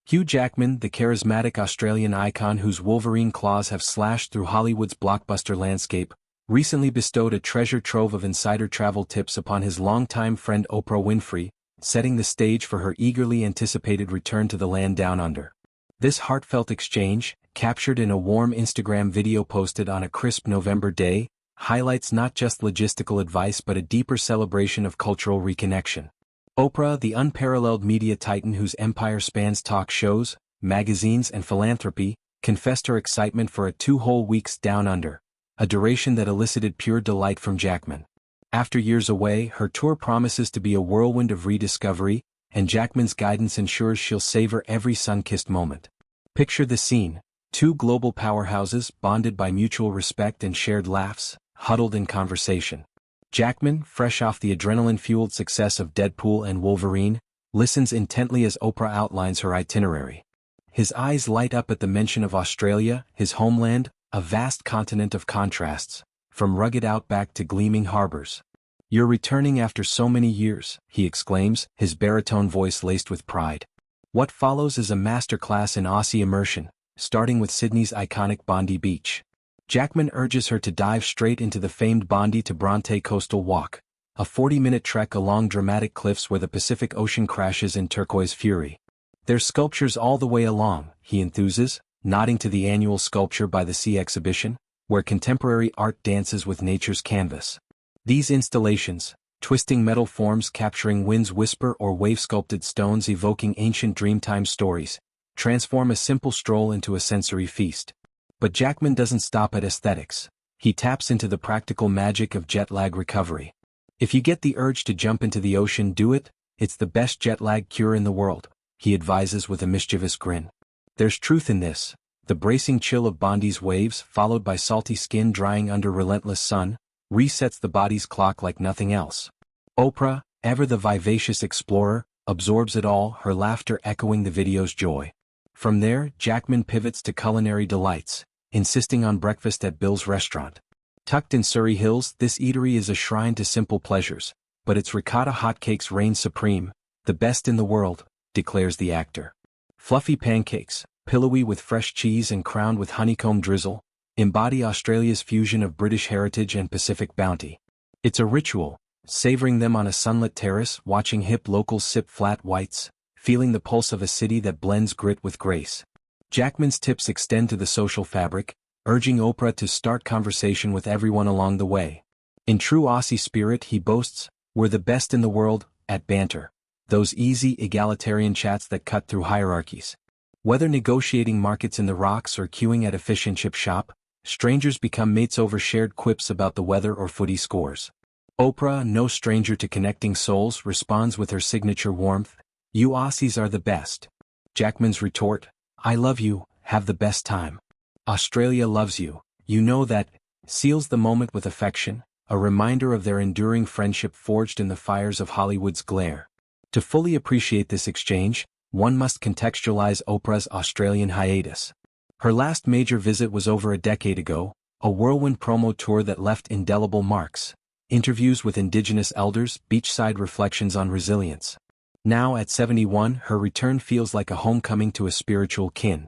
Hugh Jackman, the charismatic Australian icon whose Wolverine claws have slashed through Hollywood's blockbuster landscape, recently bestowed a treasure trove of insider travel tips upon his longtime friend Oprah Winfrey, setting the stage for her eagerly anticipated return to the land down under. This heartfelt exchange, captured in a warm Instagram video posted on a crisp November day, highlights not just logistical advice but a deeper celebration of cultural reconnection. Oprah, the unparalleled media titan whose empire spans talk shows, magazines and philanthropy, confessed her excitement for a 2 whole weeks down under, a duration that elicited pure delight from Jackman. After years away, her tour promises to be a whirlwind of rediscovery, and Jackman's guidance ensures she'll savor every sun-kissed moment. Picture the scene: 2 global powerhouses bonded by mutual respect and shared laughs, huddled in conversation. Jackman, fresh off the adrenaline-fueled success of Deadpool and Wolverine, listens intently as Oprah outlines her itinerary. His eyes light up at the mention of Australia, his homeland, a vast continent of contrasts, from rugged outback to gleaming harbors. "You're returning after so many years," he exclaims, his baritone voice laced with pride. What follows is a masterclass in Aussie immersion, starting with Sydney's iconic Bondi beach. Jackman urges her to dive straight into the famed Bondi to Bronte coastal walk, a 40-minute trek along dramatic cliffs where the Pacific Ocean crashes in turquoise fury. "There's sculptures all the way along," he enthuses, nodding to the annual Sculpture by the Sea exhibition, where contemporary art dances with nature's canvas. These installations, twisting metal forms capturing wind's whisper or wave-sculpted stones evoking ancient dreamtime stories, transform a simple stroll into a sensory feast. But Jackman doesn't stop at aesthetics. He taps into the practical magic of jet lag recovery. "If you get the urge to jump into the ocean, do it. It's the best jet lag cure in the world," he advises with a mischievous grin. There's truth in this. The bracing chill of Bondi's waves, followed by salty skin drying under relentless sun, resets the body's clock like nothing else. Oprah, ever the vivacious explorer, absorbs it all, her laughter echoing the video's joy. From there, Jackman pivots to culinary delights, insisting on breakfast at Bill's restaurant. Tucked in Surrey Hills, this eatery is a shrine to simple pleasures, but its ricotta hotcakes reign supreme, "the best in the world," declares the actor. Fluffy pancakes, pillowy with fresh cheese and crowned with honeycomb drizzle, embody Australia's fusion of British heritage and Pacific bounty. It's a ritual, savoring them on a sunlit terrace, watching hip locals sip flat whites, feeling the pulse of a city that blends grit with grace. Jackman's tips extend to the social fabric, urging Oprah to start conversation with everyone along the way. In true Aussie spirit, he boasts, "We're the best in the world at banter," those easy, egalitarian chats that cut through hierarchies. Whether negotiating markets in the rocks or queuing at a fish and chip shop, strangers become mates over shared quips about the weather or footy scores. Oprah, no stranger to connecting souls, responds with her signature warmth, "You Aussies are the best." Jackman's retort, "I love you, have the best time. Australia loves you, you know that," seals the moment with affection, a reminder of their enduring friendship forged in the fires of Hollywood's glare. To fully appreciate this exchange, one must contextualize Oprah's Australian hiatus. Her last major visit was over a decade ago, a whirlwind promo tour that left indelible marks, interviews with Indigenous elders, beachside reflections on resilience. Now at 71, her return feels like a homecoming to a spiritual kin.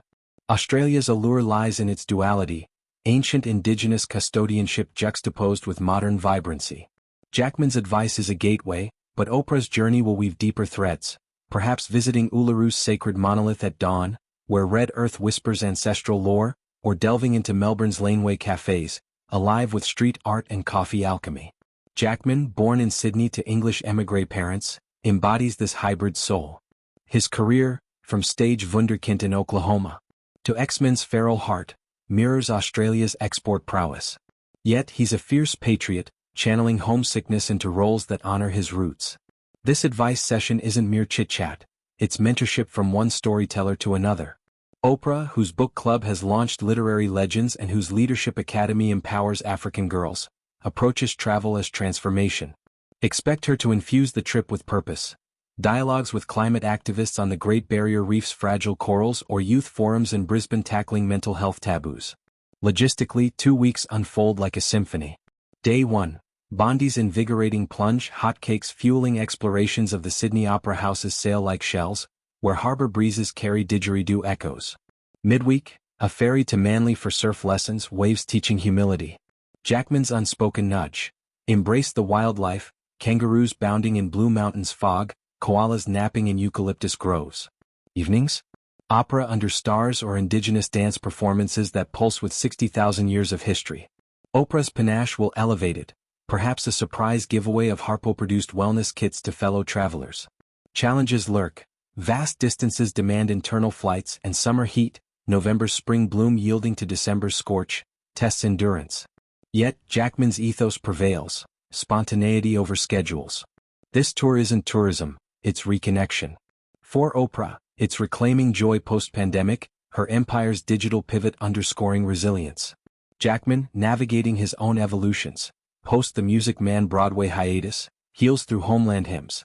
Australia's allure lies in its duality, ancient Indigenous custodianship juxtaposed with modern vibrancy. Jackman's advice is a gateway, but Oprah's journey will weave deeper threads, perhaps visiting Ullaru's sacred monolith at dawn, where red earth whispers ancestral lore, or delving into Melbourne's laneway cafes, alive with street art and coffee alchemy. Jackman, born in Sydney to English émigré parents, embodies this hybrid soul. His career, from stage wunderkind in Oklahoma to X-Men's feral heart, mirrors Australia's export prowess. Yet he's a fierce patriot, channeling homesickness into roles that honor his roots. This advice session isn't mere chit-chat, it's mentorship from one storyteller to another. Oprah, whose book club has launched literary legends and whose leadership academy empowers African girls, approaches travel as transformation. Expect her to infuse the trip with purpose. Dialogues with climate activists on the Great Barrier Reef's fragile corals or youth forums in Brisbane tackling mental health taboos. Logistically, 2 weeks unfold like a symphony. Day 1. Bondi's invigorating plunge, hotcakes fueling explorations of the Sydney Opera House's sail-like shells, where harbor breezes carry didgeridoo echoes. Midweek, a ferry to Manly for surf lessons, waves teaching humility. Jackman's unspoken nudge. Embrace the wildlife, kangaroos bounding in Blue Mountains fog, koalas napping in eucalyptus groves. Evenings? Opera under stars or indigenous dance performances that pulse with 60,000 years of history. Oprah's panache will elevate it, perhaps a surprise giveaway of Harpo-produced wellness kits to fellow travelers. Challenges lurk. Vast distances demand internal flights, and summer heat, November's spring bloom yielding to December's scorch, tests endurance. Yet, Jackman's ethos prevails, spontaneity over schedules. This tour isn't tourism, it's reconnection. For Oprah, it's reclaiming joy post-pandemic, her empire's digital pivot underscoring resilience. Jackman, navigating his own evolutions, post the Music Man Broadway hiatus, heals through homeland hymns,